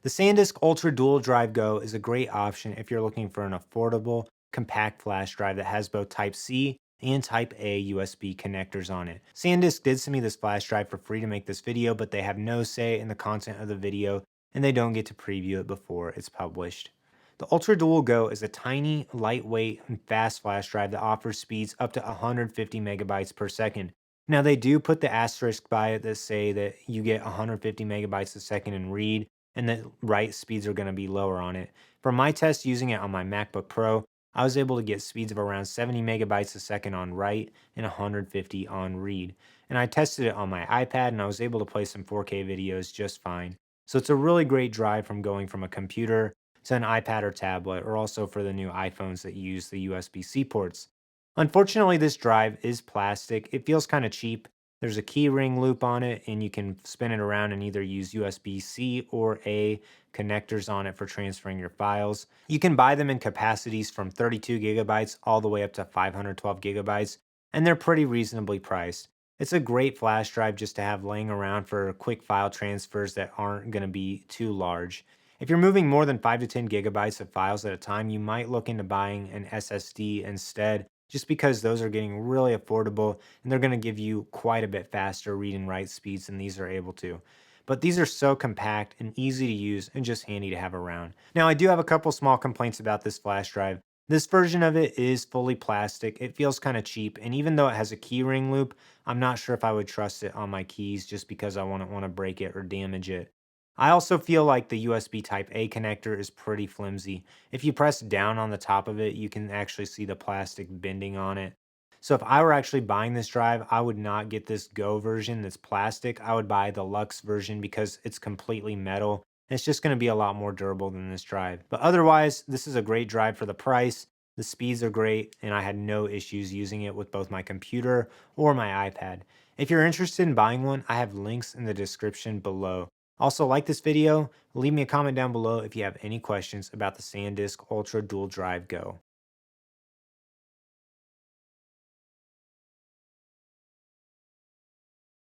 The SanDisk Ultra Dual Drive Go is a great option if you're looking for an affordable, compact flash drive that has both Type C and Type A USB connectors on it. SanDisk did send me this flash drive for free to make this video, but they have no say in the content of the video and they don't get to preview it before it's published. The Ultra Dual Go is a tiny, lightweight, and fast flash drive that offers speeds up to 150 megabytes per second. Now, they do put the asterisk by it that say that you get 150 megabytes a second in read, and the write speeds are going to be lower on it. From my test using it on my MacBook Pro, I was able to get speeds of around 70 megabytes a second on write and 150 on read. And I tested it on my iPad and I was able to play some 4K videos just fine. So it's a really great drive from going from a computer to an iPad or tablet, or also for the new iPhones that use the USB-C ports. Unfortunately, this drive is plastic. It feels kind of cheap. There's a key ring loop on it, and you can spin it around and either use USB-C or A connectors on it for transferring your files. You can buy them in capacities from 32 gigabytes all the way up to 512 gigabytes, and they're pretty reasonably priced. It's a great flash drive just to have laying around for quick file transfers that aren't going to be too large. If you're moving more than 5 to 10 gigabytes of files at a time, you might look into buying an SSD instead, just because those are getting really affordable and they're going to give you quite a bit faster read and write speeds than these are able to. But these are so compact and easy to use and just handy to have around. Now, I do have a couple small complaints about this flash drive. This version of it is fully plastic. It feels kind of cheap, and even though it has a keyring loop, I'm not sure if I would trust it on my keys just because I wouldn't want to break it or damage it. I also feel like the USB Type A connector is pretty flimsy. If you press down on the top of it, you can actually see the plastic bending on it. So if I were actually buying this drive, I would not get this Go version that's plastic. I would buy the Lux version because it's completely metal. And it's just going to be a lot more durable than this drive. But otherwise, this is a great drive for the price. The speeds are great, and I had no issues using it with both my computer or my iPad. If you're interested in buying one, I have links in the description below. Also, like this video, leave me a comment down below if you have any questions about the SanDisk Ultra Dual Drive Go.